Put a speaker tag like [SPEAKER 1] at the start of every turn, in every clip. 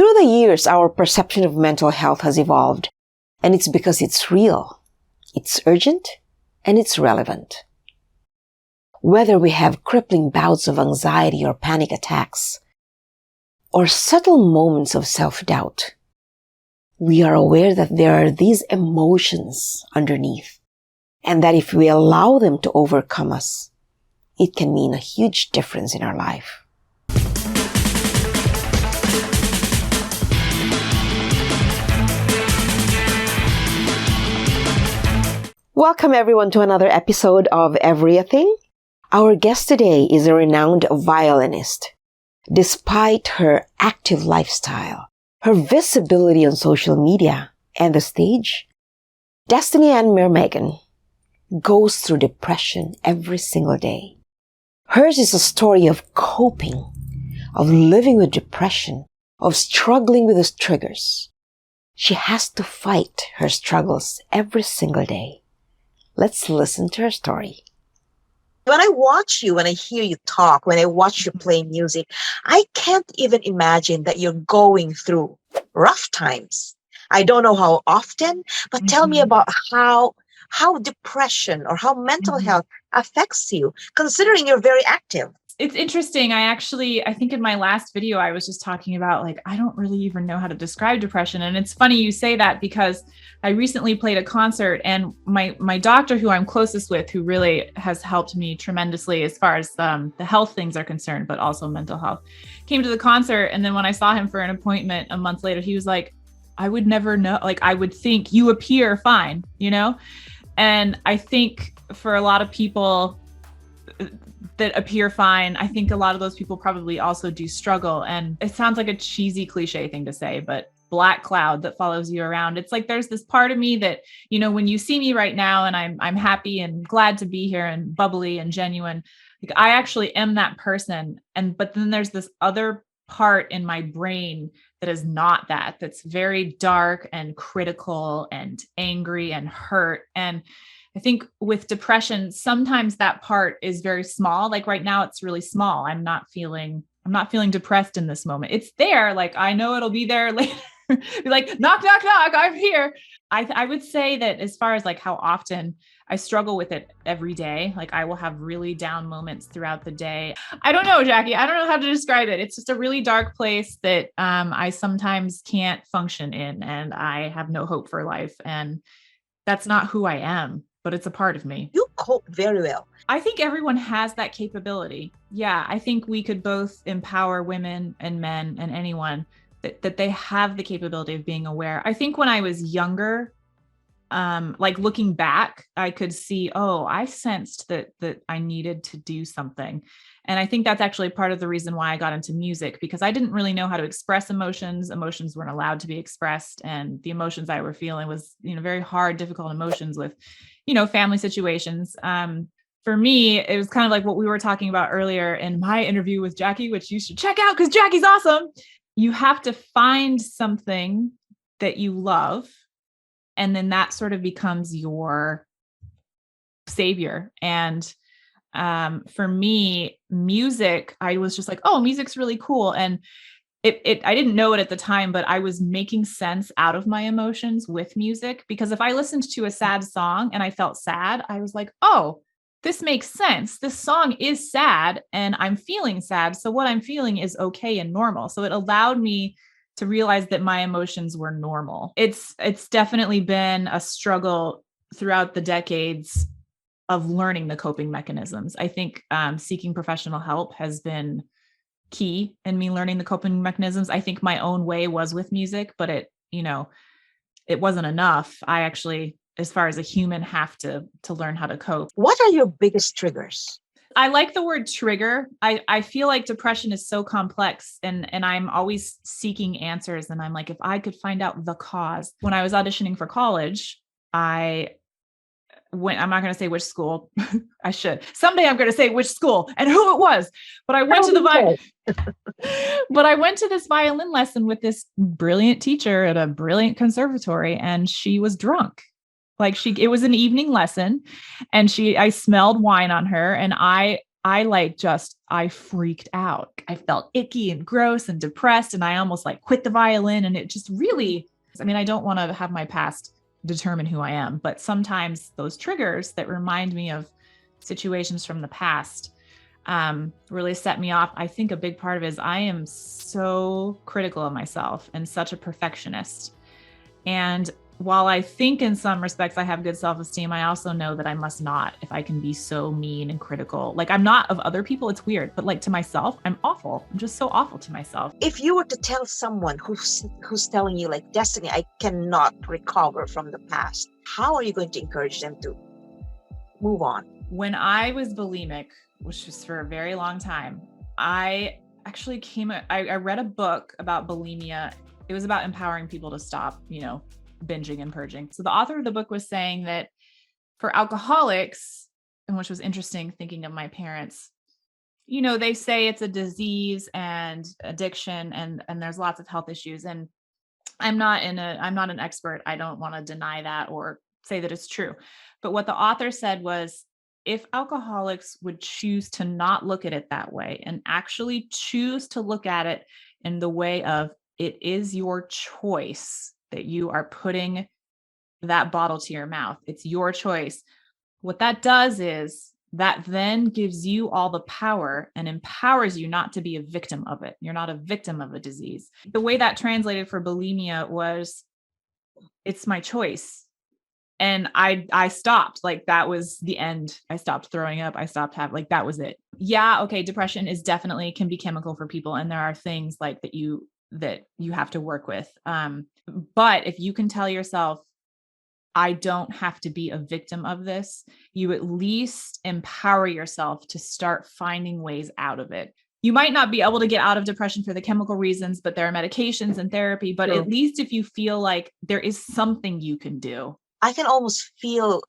[SPEAKER 1] Through the years, our perception of mental health has evolved, and it's because it's real, it's urgent, and it's relevant. Whether we have crippling bouts of anxiety or panic attacks, or subtle moments of self-doubt, we are aware that there are these emotions underneath, and that if we allow them to overcome us, it can mean a huge difference in our life. Welcome everyone to another episode of Everything. Our guest today is a renowned violinist. Despite her active lifestyle, her visibility on social media and the stage, Destiny Ann Mermagen goes through depression every single day. Hers is a story of coping, of living with depression, of struggling with the triggers. She has to fight her struggles every single day. Let's listen to her story.
[SPEAKER 2] When I watch you, when I hear you talk, when I watch you play music, I can't even imagine that you're going through rough times. I don't know how often, but tell me about how depression or how mental health affects you, considering you're very active.
[SPEAKER 3] It's interesting. I think in my last video, I was just talking about I don't really even know how to describe depression. And it's funny you say that because I recently played a concert and my doctor, who I'm closest with, who really has helped me tremendously as far as the health things are concerned, but also mental health, came to the concert. And then when I saw him for an appointment a month later, he was like, I would never know. I would think you appear fine, And I think for a lot of people that appear fine, I think a lot of those people probably also do struggle. And it sounds like a cheesy cliche thing to say, but black cloud that follows you around. It's like there's this part of me that, when you see me right now and I'm happy and glad to be here and bubbly and genuine, I actually am that person. But then there's this other part in my brain that is not that, that's very dark and critical and angry and hurt. And I think with depression, sometimes that part is very small. Like right now, it's really small. I'm not feeling depressed in this moment. It's there. I know it'll be there later. Be like, knock, knock, knock, I'm here. I would say that as far as how often I struggle with it every day, I will have really down moments throughout the day. I don't know, Jackie. I don't know how to describe it. It's just a really dark place that I sometimes can't function in, and I have no hope for life. And that's not who I am, but it's a part of me.
[SPEAKER 2] You cope very well.
[SPEAKER 3] I think everyone has that capability. Yeah, I think we could both empower women and men and anyone that they have the capability of being aware. I think when I was younger, looking back, I could see, I sensed that I needed to do something. And I think that's actually part of the reason why I got into music, because I didn't really know how to express emotions. Emotions weren't allowed to be expressed. And the emotions I were feeling was, very hard, difficult emotions with, family situations. For me, it was kind of like what we were talking about earlier in my interview with Jackie, which you should check out because Jackie's awesome. You have to find something that you love, and then that sort of becomes your savior. And for me, music, I was just like, music's really cool. And I didn't know it at the time, but I was making sense out of my emotions with music, because if I listened to a sad song and I felt sad, I was like, this makes sense. This song is sad and I'm feeling sad. So what I'm feeling is okay and normal. So it allowed me to realize that my emotions were normal. It's definitely been a struggle throughout the decades of learning the coping mechanisms. I think seeking professional help has been key in me learning the coping mechanisms. I think my own way was with music, but it wasn't enough. I actually, as far as a human, have to learn how to cope.
[SPEAKER 2] What are your biggest triggers?
[SPEAKER 3] I like the word trigger. I feel like depression is so complex and I'm always seeking answers. And I'm like, if I could find out the cause. When I was auditioning for college, I'm not going to say which school. I should. Someday I'm going to say which school and who it was. But I went I went to this violin lesson with this brilliant teacher at a brilliant conservatory, and she was drunk. It was an evening lesson, and I smelled wine on her, and I I freaked out. I felt icky and gross and depressed. And I almost like quit the violin. And it just really, I mean, I don't want to have my past determine who I am, but sometimes those triggers that remind me of situations from the past really set me off. I think a big part of it is I am so critical of myself and such a perfectionist. And while I think in some respects I have good self-esteem, I also know that I must not if I can be so mean and critical. Like I'm not of other people, it's weird, but like to myself, I'm awful. I'm just so awful to myself.
[SPEAKER 2] If you were to tell someone who's telling you like, Destiny, I cannot recover from the past, how are you going to encourage them to move on?
[SPEAKER 3] When I was bulimic, which was for a very long time, I actually I read a book about bulimia. It was about empowering people to stop, binging and purging. So the author of the book was saying that for alcoholics, and which was interesting thinking of my parents, they say it's a disease and addiction and there's lots of health issues. And I'm not an expert. I don't want to deny that or say that it's true. But what the author said was, if alcoholics would choose to not look at it that way and actually choose to look at it in the way of it is your choice that you are putting that bottle to your mouth. It's your choice. What that does is that then gives you all the power and empowers you not to be a victim of it. You're not a victim of a disease. The way that translated for bulimia was, it's my choice. And I stopped. Like that was the end. I stopped throwing up. I stopped having, like, that was it. Yeah. Okay. Depression is definitely can be chemical for people. And there are things like that you have to work with. But if you can tell yourself, I don't have to be a victim of this, you at least empower yourself to start finding ways out of it. You might not be able to get out of depression for the chemical reasons, but there are medications and therapy. But at least if you feel like there is something you can do.
[SPEAKER 2] I can almost feel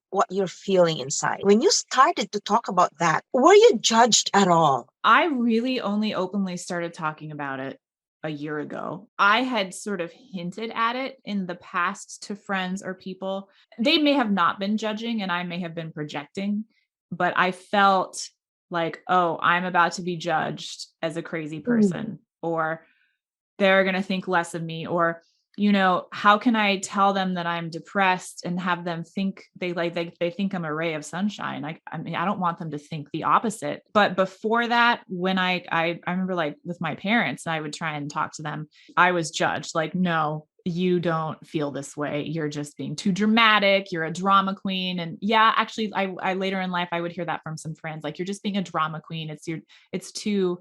[SPEAKER 2] what you're feeling inside. When you started to talk about that, were you judged at all?
[SPEAKER 3] I really only openly started talking about it a year ago. I had sort of hinted at it in the past to friends or people. They may have not been judging and I may have been projecting, but I felt like, oh, I'm about to be judged as a crazy person, or they're going to think less of me, or how can I tell them that I'm depressed and have them think they think I'm a ray of sunshine? I mean, I don't want them to think the opposite. But before that, when I remember, like with my parents, I would try and talk to them. I was judged like, no, you don't feel this way. You're just being too dramatic. You're a drama queen. And yeah, actually I later in life, I would hear that from some friends, like, you're just being a drama queen. It's too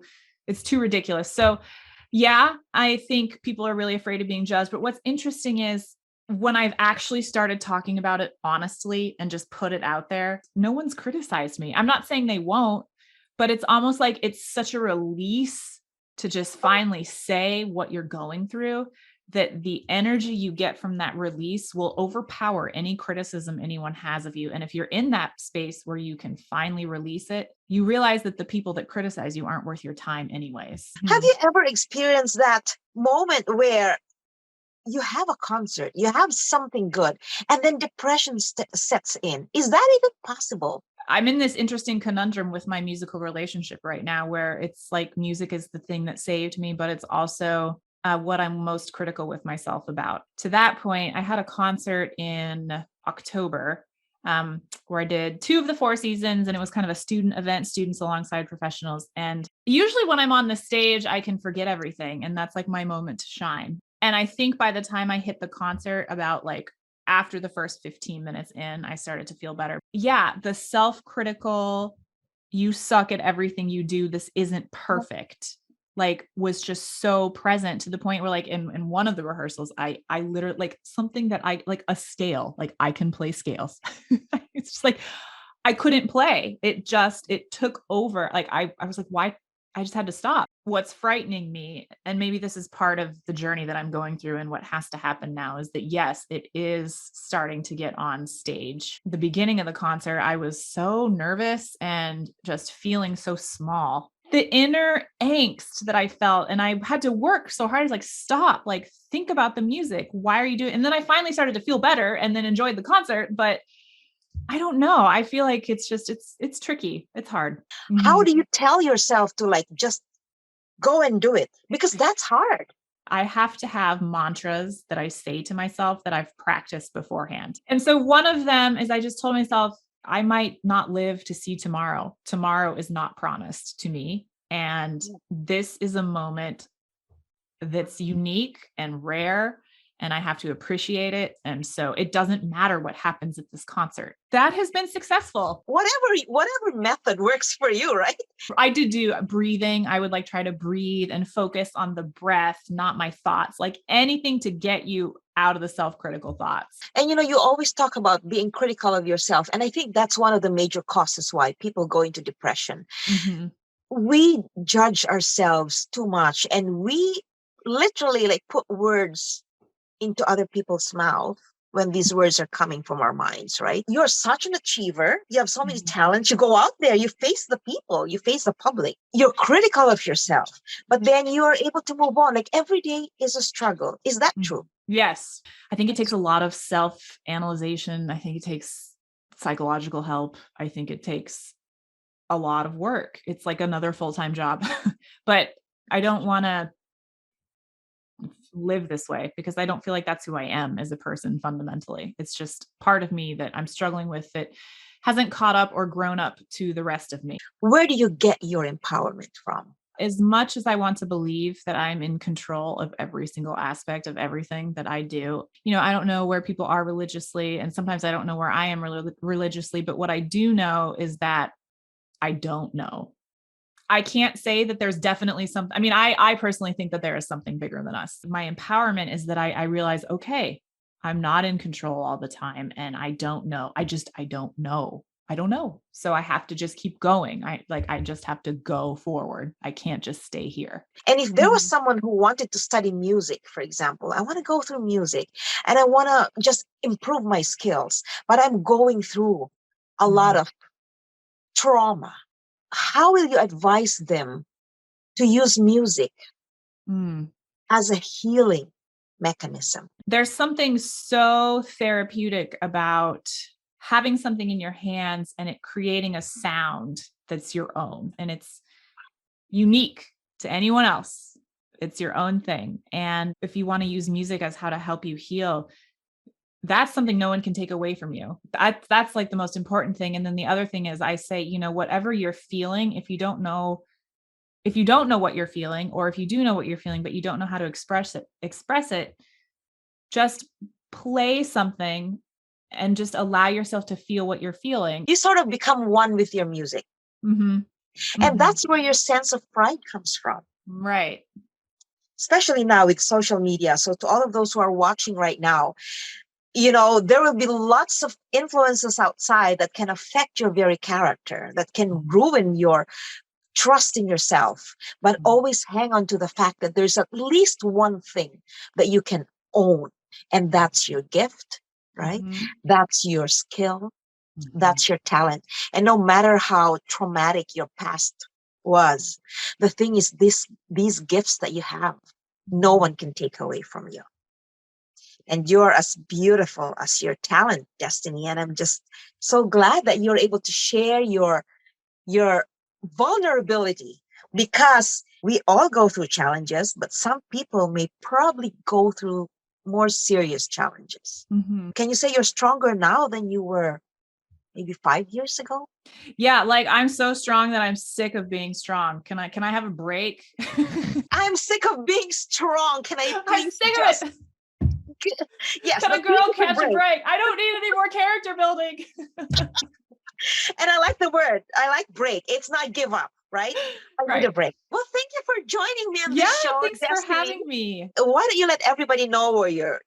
[SPEAKER 3] ridiculous. So yeah, I think people are really afraid of being judged. But what's interesting is when I've actually started talking about it honestly and just put it out there, no one's criticized me. I'm not saying they won't, but it's almost like it's such a release to just finally say what you're going through, that the energy you get from that release will overpower any criticism anyone has of you. And if you're in that space where you can finally release it, you realize that the people that criticize you aren't worth your time anyways.
[SPEAKER 2] Have you ever experienced that moment where you have a concert, you have something good, and then depression sets in? Is that even possible?
[SPEAKER 3] I'm in this interesting conundrum with my musical relationship right now, where it's like music is the thing that saved me, but it's also what I'm most critical with myself about. To that point, I had a concert in October where I did 2 of the 4 seasons, and it was kind of a student event, students alongside professionals. And usually when I'm on the stage, I can forget everything. And that's like my moment to shine. And I think by the time I hit the concert, about like after the first 15 minutes in, I started to feel better. Yeah, the self-critical, you suck at everything you do, this isn't perfect, like was just so present, to the point where like in one of the rehearsals, I literally, like something that I like a scale, like I can play scales. It's just like, I couldn't play. It took over. Like I was like, why? I just had to stop. What's frightening me, and maybe this is part of the journey that I'm going through and what has to happen now, is that yes, it is starting to get on stage. The beginning of the concert, I was so nervous and just feeling so small. The inner angst that I felt, and I had to work so hard. I was like, stop, like think about the music. Why are you doing? And then I finally started to feel better and then enjoyed the concert. But I don't know. I feel like it's tricky. It's hard.
[SPEAKER 2] How do you tell yourself to like just go and do it? Because that's hard.
[SPEAKER 3] I have to have mantras that I say to myself that I've practiced beforehand. And so one of them is I just told myself, I might not live to see tomorrow. Tomorrow is not promised to me. And this is a moment that's unique and rare, and I have to appreciate it. And so it doesn't matter what happens at this concert. That has been successful.
[SPEAKER 2] Whatever method works for you, right?
[SPEAKER 3] I did do breathing. I would like try to breathe and focus on the breath, not my thoughts, like anything to get you out of the self-critical thoughts.
[SPEAKER 2] And you always talk about being critical of yourself. And I think that's one of the major causes why people go into depression.
[SPEAKER 3] Mm-hmm.
[SPEAKER 2] We judge ourselves too much, and we literally like put words into other people's mouth when these words are coming from our minds, right? You're such an achiever. You have so many talents. You go out there, you face the people, you face the public. You're critical of yourself, but then you are able to move on. Like every day is a struggle. Is that true?
[SPEAKER 3] Yes. I think it takes a lot of self-analyzation. I think it takes psychological help. I think it takes a lot of work. It's like another full-time job, but I don't want to live this way because I don't feel like that's who I am as a person fundamentally. It's just part of me that I'm struggling with that hasn't caught up or grown up to the rest of me.
[SPEAKER 2] Where do you get your empowerment from?
[SPEAKER 3] As much as I want to believe that I'm in control of every single aspect of everything that I do, I don't know where people are religiously, and sometimes I don't know where I am religiously, but what I do know is that I don't know. I can't say that there's definitely something. I mean, I personally think that there is something bigger than us. My empowerment is that I realize, okay, I'm not in control all the time. And I don't know. I don't know. I don't know. So I have to just keep going. I just have to go forward. I can't just stay here.
[SPEAKER 2] And if there was someone who wanted to study music, for example, I want to go through music and I want to just improve my skills, but I'm going through a lot of trauma. How will you advise them to use music as a healing mechanism?
[SPEAKER 3] There's something so therapeutic about having something in your hands and it creating a sound that's your own and it's unique to anyone else. It's your own thing. And if you want to use music as how to help you heal, that's something no one can take away from you. That's like the most important thing. And then the other thing is I say, whatever you're feeling, if you don't know what you're feeling, or if you do know what you're feeling, but you don't know how to express it, just play something and just allow yourself to feel what you're feeling.
[SPEAKER 2] You sort of become one with your music. And that's where your sense of pride comes from.
[SPEAKER 3] Right.
[SPEAKER 2] Especially now with social media. So to all of those who are watching right now, there will be lots of influences outside that can affect your very character, that can ruin your trust in yourself. But always hang on to the fact that there's at least one thing that you can own, and that's your gift, right? That's your skill. That's your talent. And no matter how traumatic your past was, the thing is these gifts that you have, no one can take away from you. And you're as beautiful as your talent, Destiny. And I'm just so glad that you're able to share your vulnerability, because we all go through challenges, but some people may probably go through more serious challenges. Can you say you're stronger now than you were maybe 5 years ago?
[SPEAKER 3] Yeah, like I'm so strong that I'm sick of being strong. Can I have a break?
[SPEAKER 2] I'm sick of being strong. Can I please?
[SPEAKER 3] I'm sick of it.
[SPEAKER 2] Yes.
[SPEAKER 3] Can a girl catch a break? I don't need any more character building.
[SPEAKER 2] And I like the word. I like break. It's not give up, right? I need a break. Well, thank you for joining me on this show.
[SPEAKER 3] Thanks
[SPEAKER 2] Destiny.
[SPEAKER 3] for having me.
[SPEAKER 2] Why don't you let everybody know where you're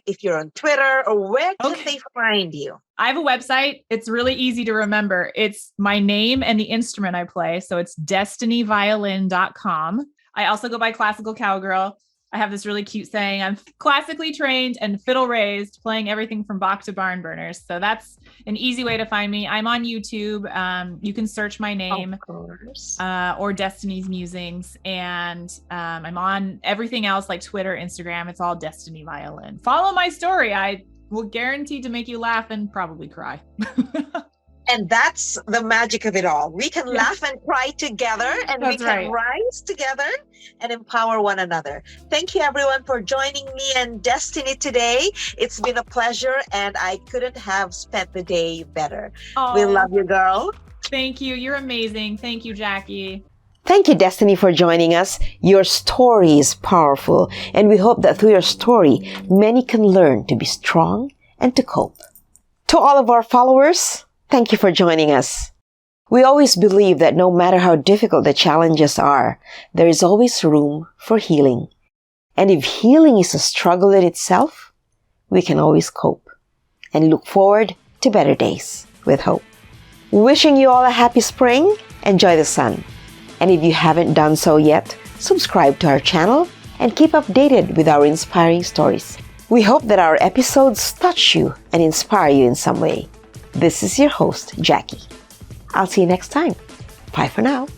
[SPEAKER 2] if you're on Twitter, or where can they find you?
[SPEAKER 3] I have a website. It's really easy to remember. It's my name and the instrument I play. So it's destinyviolin.com. I also go by Classical Cowgirl. I have this really cute saying, I'm classically trained and fiddle raised, playing everything from Bach to barn burners. So that's an easy way to find me. I'm on YouTube. You can search my name,
[SPEAKER 2] of course,
[SPEAKER 3] or Destiny's Musings. And I'm on everything else like Twitter, Instagram. It's all Destiny Violin. Follow my story. I We'll guarantee to make you laugh and probably cry.
[SPEAKER 2] And that's the magic of it all. We can laugh and cry together, and we
[SPEAKER 3] That's
[SPEAKER 2] can
[SPEAKER 3] right.
[SPEAKER 2] rise together and empower one another. Thank you, everyone, for joining me and Destiny today. It's been a pleasure, and I couldn't have spent the day better. We
[SPEAKER 3] Oh,
[SPEAKER 2] love you, girl.
[SPEAKER 3] thank you. You're amazing. Thank you, Jackie.
[SPEAKER 1] Thank you, Destiny, for joining us. Your story is powerful, and we hope that through your story, many can learn to be strong and to cope. To all of our followers, thank you for joining us. We always believe that no matter how difficult the challenges are, there is always room for healing. And if healing is a struggle in itself, we can always cope and look forward to better days with hope. Wishing you all a happy spring. Enjoy the sun. And if you haven't done so yet, subscribe to our channel and keep updated with our inspiring stories. We hope that our episodes touch you and inspire you in some way. This is your host, Jackie. I'll see you next time. Bye for now.